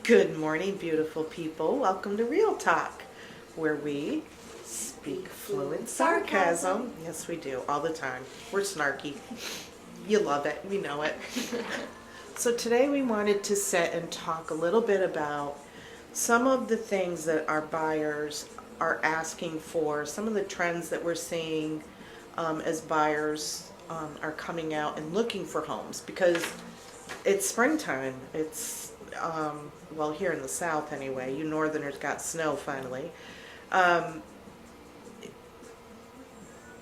Good morning, beautiful people. Welcome to Real Talk, where we speak fluent sarcasm. Yes, we do, all the time. We're snarky. You love it. We know it. So today we wanted to sit and talk a little bit about some of the things that our buyers are asking for, some of the trends that we're seeing as buyers are coming out and looking for homes, because it's springtime. It's well, here in the South anyway. You Northerners got snow finally.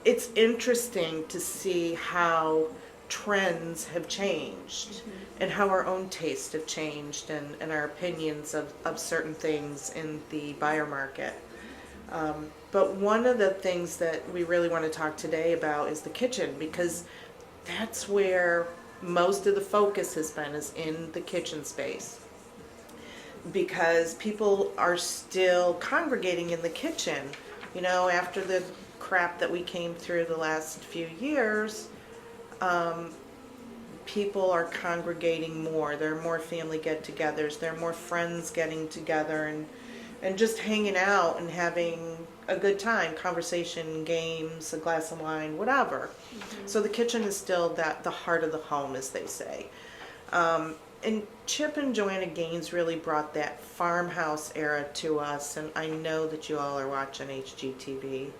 It's interesting to see how trends have changed and how our own tastes have changed and our opinions of certain things in the buyer market. But one of the things that we really want to talk today about is the kitchen, because that's where most of the focus has been, is in the kitchen space, because people are still congregating in the kitchen. You know, after the crap that we came through the last few years, people are congregating more. There are more family get-togethers. There are more friends getting together and just hanging out and having a good time, conversation, games, a glass of wine, whatever. So the kitchen is still the heart of the home, as they say. And Chip and Joanna Gaines really brought that farmhouse era to us, and I know that you all are watching HGTV.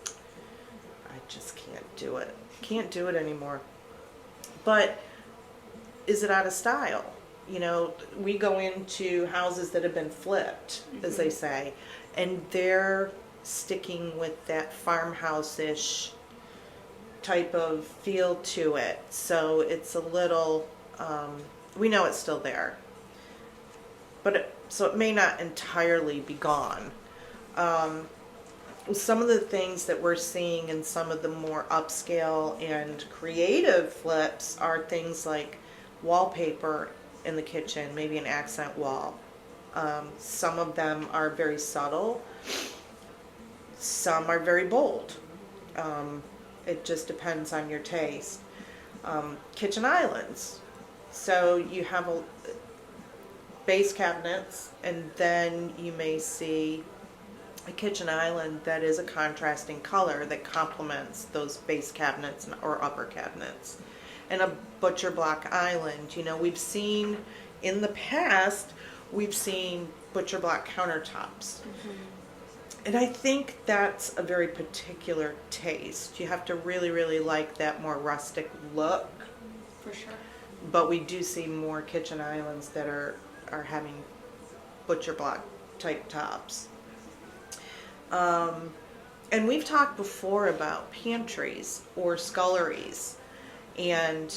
I just can't do it. Can't do it anymore. But is it out of style? You know, we go into houses that have been flipped, as they say, and they're sticking with that farmhouse-ish type of feel to it. So it's a little, we know it's still there, but so it may not entirely be gone. Some of the things that we're seeing in some of the more upscale and creative flips are things like wallpaper in the kitchen, maybe an accent wall. Some of them are very subtle. Some are very bold. It just depends on your taste. Kitchen islands. So you have a base cabinets, and then you may see a kitchen island that is a contrasting color that complements those base cabinets or upper cabinets. And a butcher block island. You know, we've seen in the past, we've seen butcher block countertops. And I think that's a very particular taste. You have to really, really like that more rustic look. For sure. But we do see more kitchen islands that are having butcher block type tops. And we've talked before about pantries or sculleries. And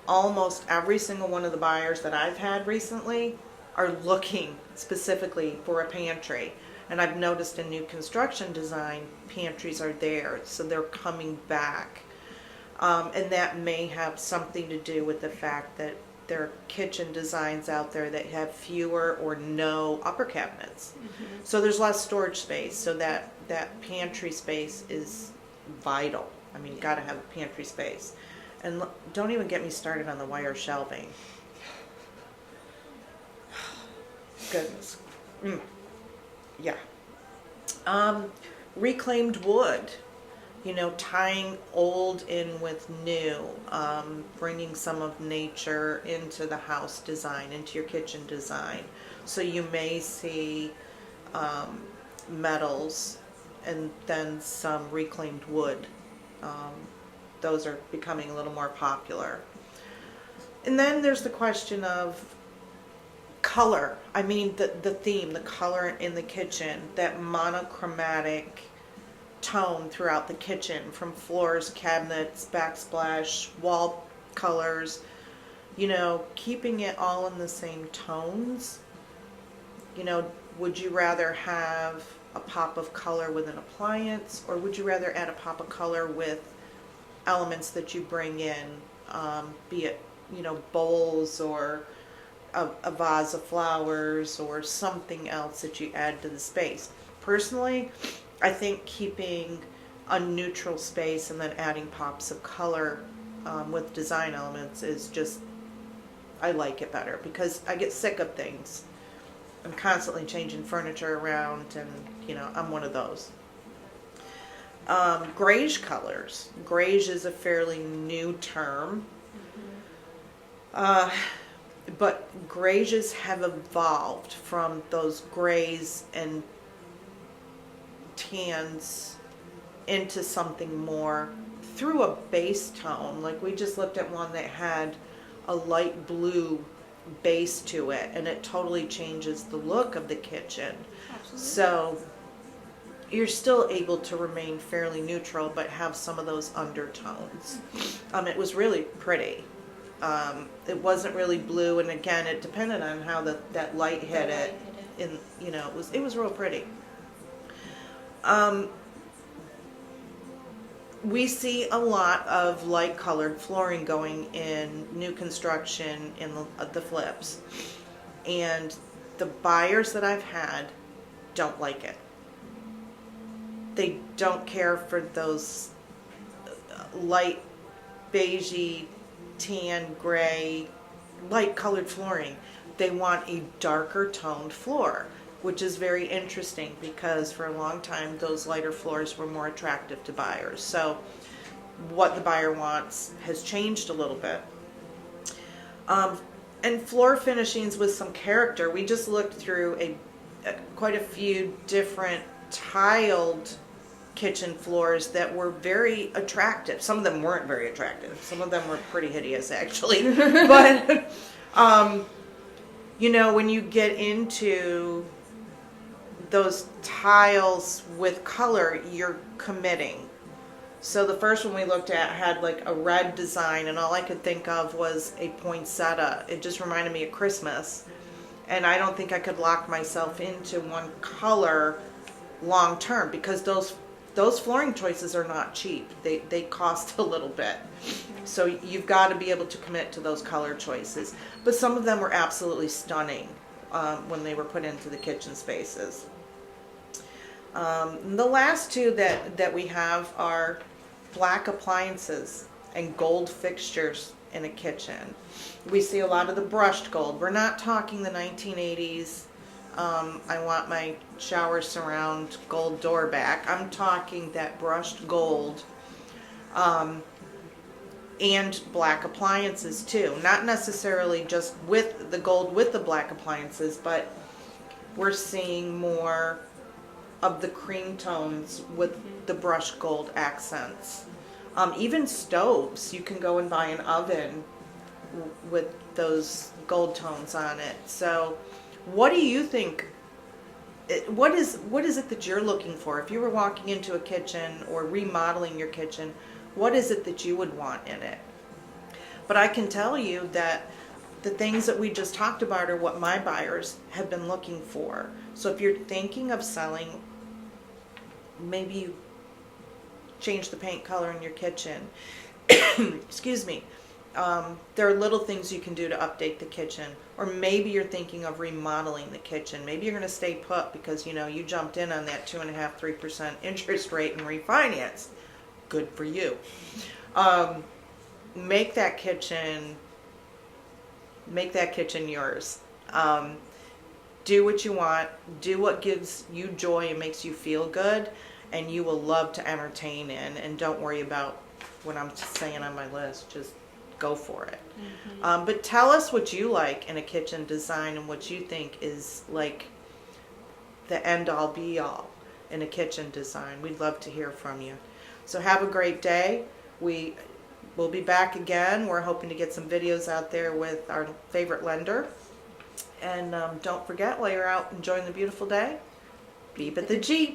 almost every single one of the buyers that I've had recently are looking specifically for a pantry. And I've noticed in new construction design, pantries are there, so they're coming back. And that may have something to do with the fact that there are kitchen designs out there that have fewer or no upper cabinets. So there's less storage space, so that pantry space is vital. I mean, you got to have a pantry space. And don't even get me started on the wire shelving. Goodness. Yeah. Reclaimed wood. You know, tying old in with new, bringing some of nature into the house design, into your kitchen design. So you may see metals and then some reclaimed wood. Those are becoming a little more popular. And then there's the question of color. I mean, the theme, the color in the kitchen, that monochromatic tone throughout the kitchen, from floors, cabinets, backsplash, wall colors, you know, keeping it all in the same tones. You know, would you rather have a pop of color with an appliance, or would you rather add a pop of color with elements that you bring in, be it, you know, bowls or a vase of flowers or something else that you add to the space? Personally, I think keeping a neutral space and then adding pops of color with design elements is just I like it better because I get sick of things. I'm constantly changing furniture around, and I'm one of those. Grayish colors. Grayish is a fairly new term. But grays have evolved from those grays and tans into something more through a base tone. Like we just looked at one that had a light blue base to it, and it totally changes the look of the kitchen. Absolutely. So you're still able to remain fairly neutral but have some of those undertones. It was really pretty. It wasn't really blue, and again, it depended on how that light hit it. And it was real pretty. We see a lot of light colored flooring going in new construction in the flips, and the buyers that I've had don't like it. They don't care for those light beigey, tan, gray, light colored flooring. They want a darker toned floor, which is very interesting because for a long time those lighter floors were more attractive to buyers. So what the buyer wants has changed a little bit. And floor finishings with some character. We just looked through quite a few different tiled kitchen floors that were very attractive. Some of them weren't very attractive. Some of them were pretty hideous, actually. But, when you get into those tiles with color, you're committing. So the first one we looked at had like a red design, and all I could think of was a poinsettia. It just reminded me of Christmas. And I don't think I could lock myself into one color long term because those flooring choices are not cheap. They cost a little bit. So you've got to be able to commit to those color choices. But some of them were absolutely stunning when they were put into the kitchen spaces. The last two that we have are black appliances and gold fixtures in a kitchen. We see a lot of the brushed gold. We're not talking the 1980s. I want my shower surround gold door back. I'm talking that brushed gold, and black appliances too. Not necessarily just with the gold with the black appliances, but we're seeing more of the cream tones with the brushed gold accents. Even stoves, you can go and buy an oven with those gold tones on it. So what do you think? What is it that you're looking for? If you were walking into a kitchen or remodeling your kitchen, what is it that you would want in it? But I can tell you that the things that we just talked about are what my buyers have been looking for. So if you're thinking of selling, maybe you change the paint color in your kitchen. Excuse me. There are little things you can do to update the kitchen. Or maybe you're thinking of remodeling the kitchen. Maybe you're going to stay put because you jumped in on that 2.5-3% interest rate and refinanced. Good for you. Make that kitchen yours. Do what you want. Do what gives you joy and makes you feel good, and you will love to entertain in. And don't worry about what I'm saying on my list. Just go for it. Mm-hmm. But tell us what you like in a kitchen design and what you think is like the end-all be-all in a kitchen design. We'd love to hear from you. So have a great day. We'll be back again. We're hoping to get some videos out there with our favorite lender. And don't forget, while you're out enjoying the beautiful day, beep at the Jeep.